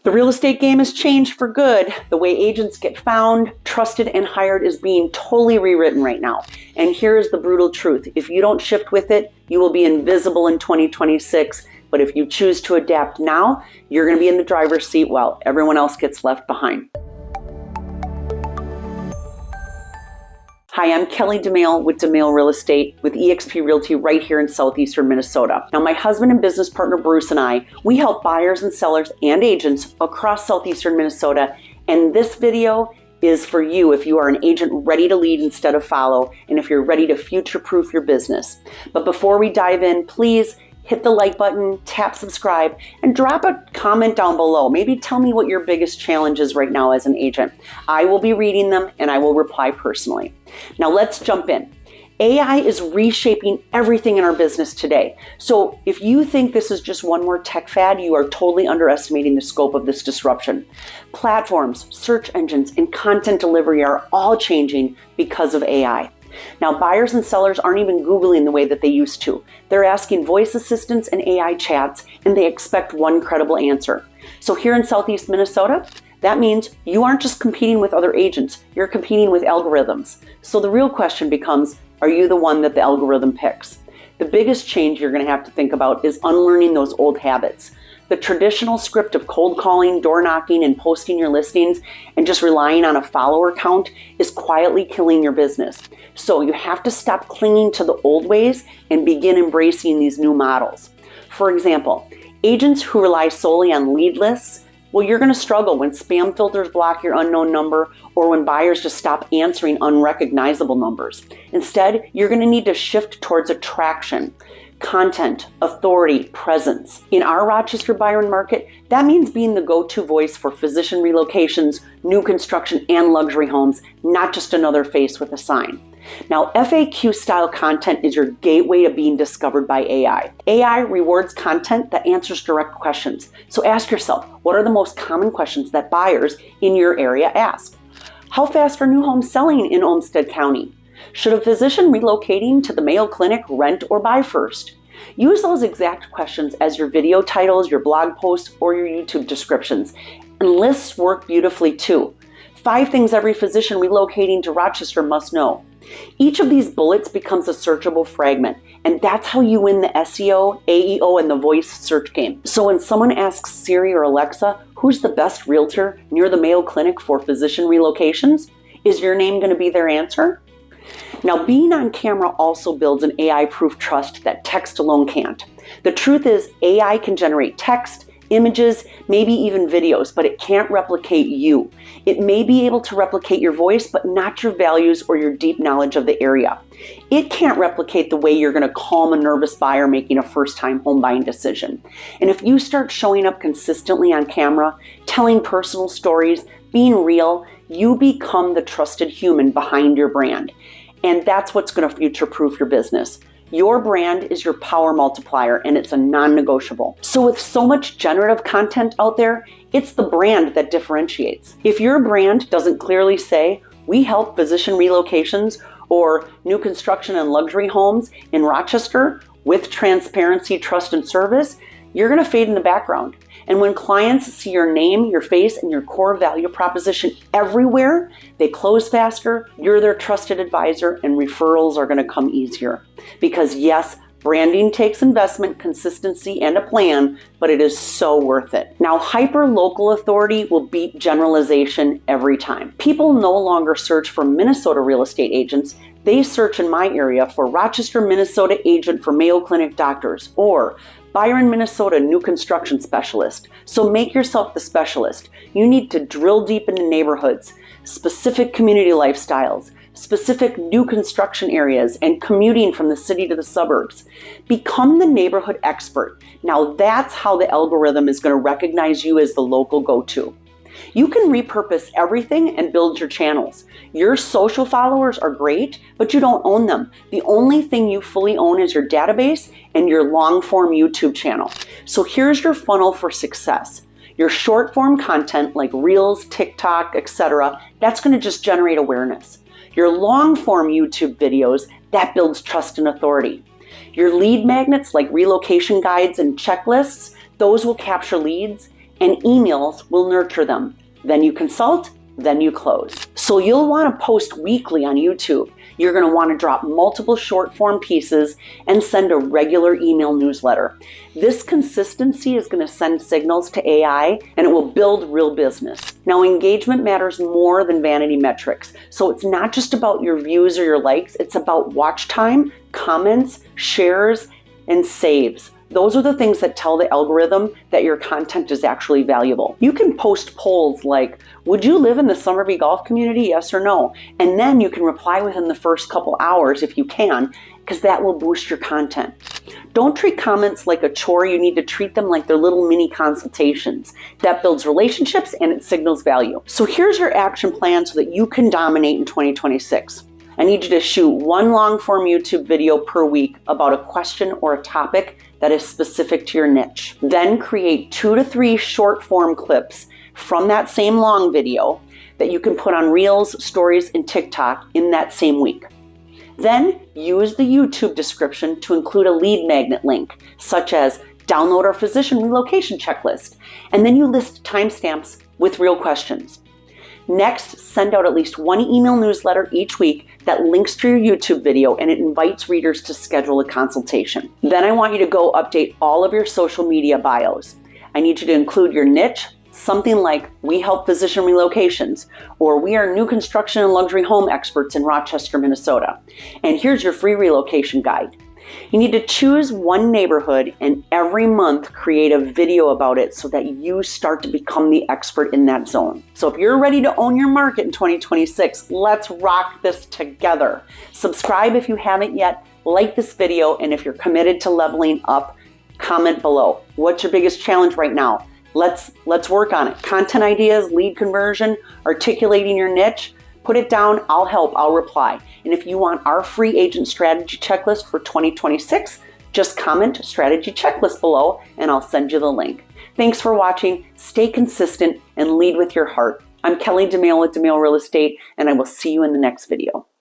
The real estate game has changed for good. The way agents get found, trusted, and hired is being totally rewritten right now. And here's the brutal truth. If you don't shift with it, you will be invisible in 2026. But if you choose to adapt now, you're going to be in the driver's seat while everyone else gets left behind. Hi, I'm Kelly Domaille with Domaille Real Estate with eXp Realty right here in southeastern Minnesota. Now, my husband and business partner Bruce and I, we help buyers and sellers and agents across southeastern Minnesota. And this video is for you if you are an agent ready to lead instead of follow, and if you're ready to future-proof your business. But before we dive in, please hit the like button, tap subscribe, and drop a comment down below. Maybe tell me what your biggest challenge is right now as an agent. I will be reading them and I will reply personally. Now let's jump in. AI is reshaping everything in our business today. So if you think this is just one more tech fad, you are totally underestimating the scope of this disruption. Platforms, search engines, and content delivery are all changing because of AI. Now, buyers and sellers aren't even Googling the way that they used to. They're asking voice assistants and AI chats, and they expect one credible answer. So here in Southeast Minnesota, that means you aren't just competing with other agents, you're competing with algorithms. So the real question becomes, are you the one that the algorithm picks? The biggest change you're going to have to think about is unlearning those old habits. The traditional script of cold calling, door knocking, and posting your listings and just relying on a follower count is quietly killing your business. So you have to stop clinging to the old ways and begin embracing these new models. For example, agents who rely solely on lead lists, well, you're going to struggle when spam filters block your unknown number or when buyers just stop answering unrecognizable numbers. Instead, you're going to need to shift towards attraction, content, authority, presence. In our Rochester Byron market, that means being the go-to voice for physician relocations, new construction, and luxury homes, not just another face with a sign. Now, FAQ-style content is your gateway to being discovered by AI. AI rewards content that answers direct questions. So ask yourself, what are the most common questions that buyers in your area ask? How fast are new homes selling in Olmsted County? Should a physician relocating to the Mayo Clinic rent or buy first? Use those exact questions as your video titles, your blog posts, or your YouTube descriptions. And lists work beautifully too. 5 things every physician relocating to Rochester must know. Each of these bullets becomes a searchable fragment, and that's how you win the SEO, AEO, and the voice search game. So when someone asks Siri or Alexa, who's the best realtor near the Mayo Clinic for physician relocations? Is your name going to be their answer? Now, being on camera also builds an AI-proof trust that text alone can't. The truth is, AI can generate text, images, maybe even videos, but it can't replicate you. It may be able to replicate your voice, but not your values or your deep knowledge of the area. It can't replicate the way you're going to calm a nervous buyer making a first-time home buying decision. And if you start showing up consistently on camera, telling personal stories, being real, you become the trusted human behind your brand. And that's what's going to future-proof your business. Your brand is your power multiplier, and it's a non-negotiable. So with so much generative content out there, it's the brand that differentiates. If your brand doesn't clearly say, we help physician relocations or new construction and luxury homes in Rochester with transparency, trust, and service, you're going to fade in the background. And when clients see your name, your face, and your core value proposition everywhere, they close faster, you're their trusted advisor, and referrals are going to come easier. Because yes, branding takes investment, consistency, and a plan, but it is so worth it. Now, hyper-local authority will beat generalization every time. People no longer search for Minnesota real estate agents. They search in my area for Rochester, Minnesota agent for Mayo Clinic doctors, or Byron, Minnesota new construction specialist. So make yourself the specialist. You need to drill deep into neighborhoods, specific community lifestyles, specific new construction areas, and commuting from the city to the suburbs. Become the neighborhood expert. Now that's how the algorithm is going to recognize you as the local go-to. You can repurpose everything and build your channels. Your social followers are great, but you don't own them. The only thing you fully own is your database and your long-form YouTube channel. So here's your funnel for success. Your short-form content like Reels, TikTok, etc., that's going to just generate awareness. Your long-form YouTube videos, that builds trust and authority. Your lead magnets like relocation guides and checklists, those will capture leads. and emails will nurture them. Then you consult, then you close. So you'll want to post weekly on YouTube. You're going to want to drop multiple short form pieces and send a regular email newsletter. This consistency is going to send signals to AI and it will build real business. Now, engagement matters more than vanity metrics. So it's not just about your views or your likes, it's about watch time, comments, shares, and saves. Those are the things that tell the algorithm that your content is actually valuable. You can post polls like, would you live in the Somerville Golf community, yes or no? And then you can reply within the first couple hours if you can, because that will boost your content. Don't treat comments like a chore. You need to treat them like they're little mini consultations. That builds relationships and it signals value. So here's your action plan so that you can dominate in 2026. I need you to shoot one long form YouTube video per week about a question or a topic that is specific to your niche. Then create 2 to 3 short form clips from that same long video that you can put on Reels, Stories, and TikTok in that same week. Then use the YouTube description to include a lead magnet link, such as download our physician relocation checklist, and then you list timestamps with real questions. Next, send out at least one email newsletter each week that links to your YouTube video and it invites readers to schedule a consultation. Then I want you to go update all of your social media bios. I need you to include your niche, something like we help physician relocations, or we are new construction and luxury home experts in Rochester, Minnesota. And here's your free relocation guide. You need to choose one neighborhood and every month create a video about it so that you start to become the expert in that zone. So if you're ready to own your market in 2026, let's rock this together. Subscribe if you haven't yet, like this video, and if you're committed to leveling up, comment below. What's your biggest challenge right now? Let's work on it. Content ideas, lead conversion, articulating your niche. Put it down, I'll help, I'll reply. And if you want our free agent strategy checklist for 2026, just comment strategy checklist below and I'll send you the link. Thanks for watching. Stay consistent and lead with your heart. I'm Kelly DeMail with DeMail Real Estate, and I will see you in the next video.